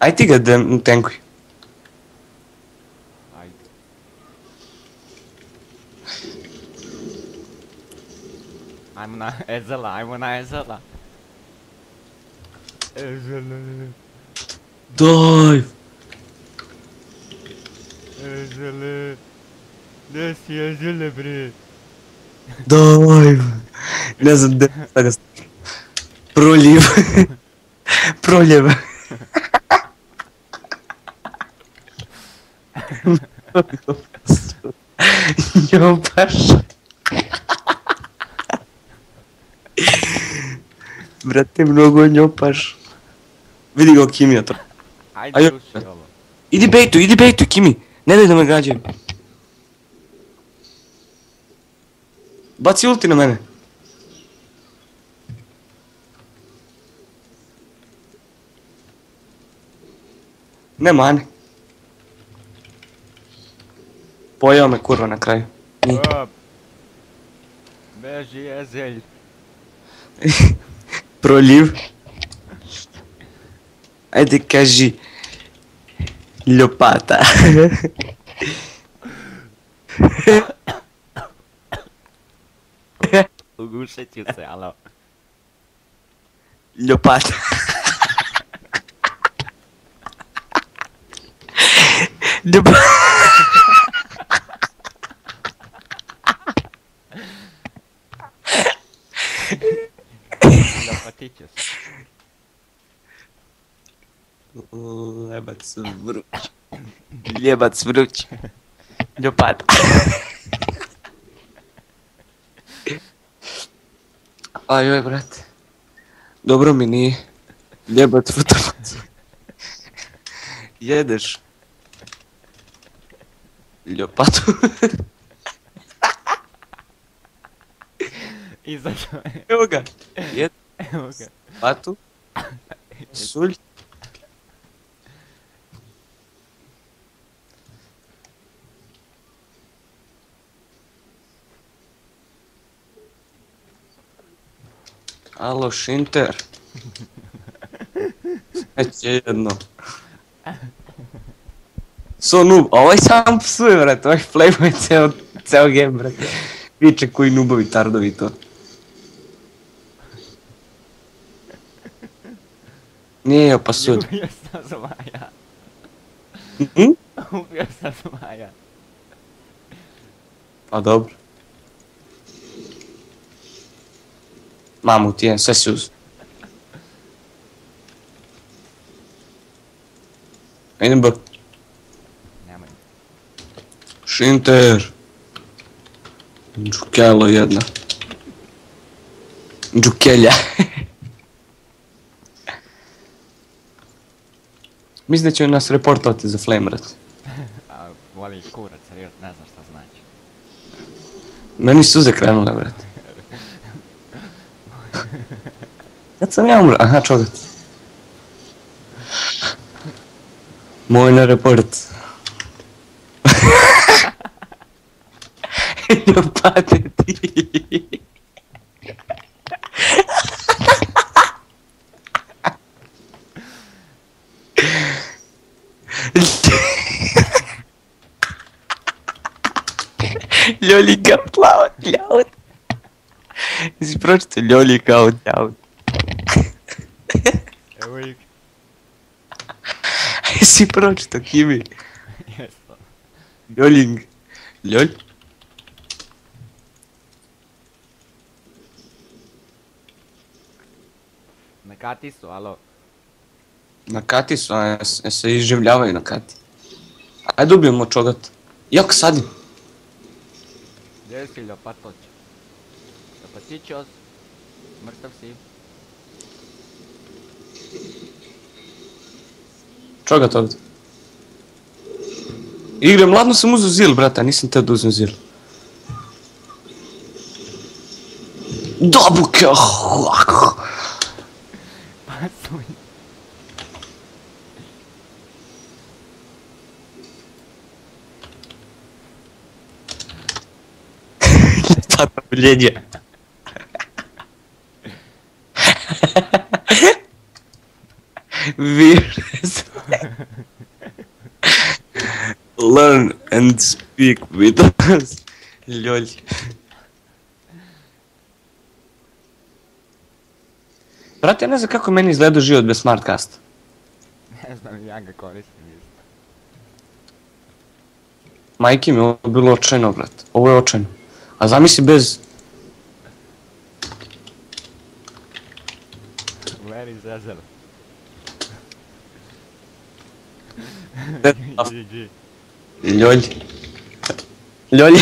Aj ti ga tankuj. Ajde. Ajmo na Ezela, ajmo na Ezela. Ezele, Daj! Ezele. Gdje si Ezele, bre? Daj! Ne znam gdje šta ga stavim. Proljev. Proljev. Njopaš. Brate, mnogo njopaš. Vidi ga Kimija to. Ajde, Ajde. ruši ovo. Idi bejtu, Kimi. Ne daj da me gađaju. Baci ulti na mene. Ne mane. Pojeo me kurva na kraju. Nije. Op. Beži Ezelj. Proljiv. Ajde kaži. Ljopata. Ugušit ću se, alo. Ljopata. Ljopata. Ljopatiću se. Lebac vruć. Ljebac vruć. Ljopata. Ajoj, brate. Dobro mi nije. Ljebac fotovac. Jedeš. Ljopatu. Izašao je. Evo ga. Jedeš. Evo ga. Ljopatu. Sulj. Alo, Šinter. Neće jedno. So noob, a ovaj sam psuje, brate, ovaj playboy ceo game, brate. Viče koji noobovi, tardovi to. Nije pa sud. Ubio sam zmaja. Mhm? Ubio sam zmaja. Pa dobro. Mamu ti je, sve si uz. Idem B. Nemoj. Šinter. Džukelo jedna. Džukelja. Mislim da će nas reportovati za flame rat. A voli kurac, serios, ne znam šta znači. Meni suze krenule, brate. Kad sam ja umro? Aha, čogat. Moj na report. Ljopate ti. Ljoli kao plavat, ljaut. Jesi pročito ljoli kao ljaut. Evo ih. Jesi pročito Kimi? Jesto. Ljoling. Ljolj? Na kati su, alo. Na kati su, a se iživljavaju na kati. Ajde ubijemo čogat. Jak sadim? Gdje si Ljopatoć? Ljopatićos. Mrtav si. Čogat ovdje. Igram, ladno sam uzeo zil, brata, nisam teo da uzem zil. Dobuke! Pasuj. Zapravljenje. Više se. Learn and speak with us. Ljolj. Brate, ja ne znam kako meni izgleda život bez smartcasta. Ne znam, ja ga koristim isto. Majke mi, ovo je bilo očajno, brate. Ovo je očajno. A zamisli bez... Where is Ezel? Bez- GG. Ljolj. Ljolj.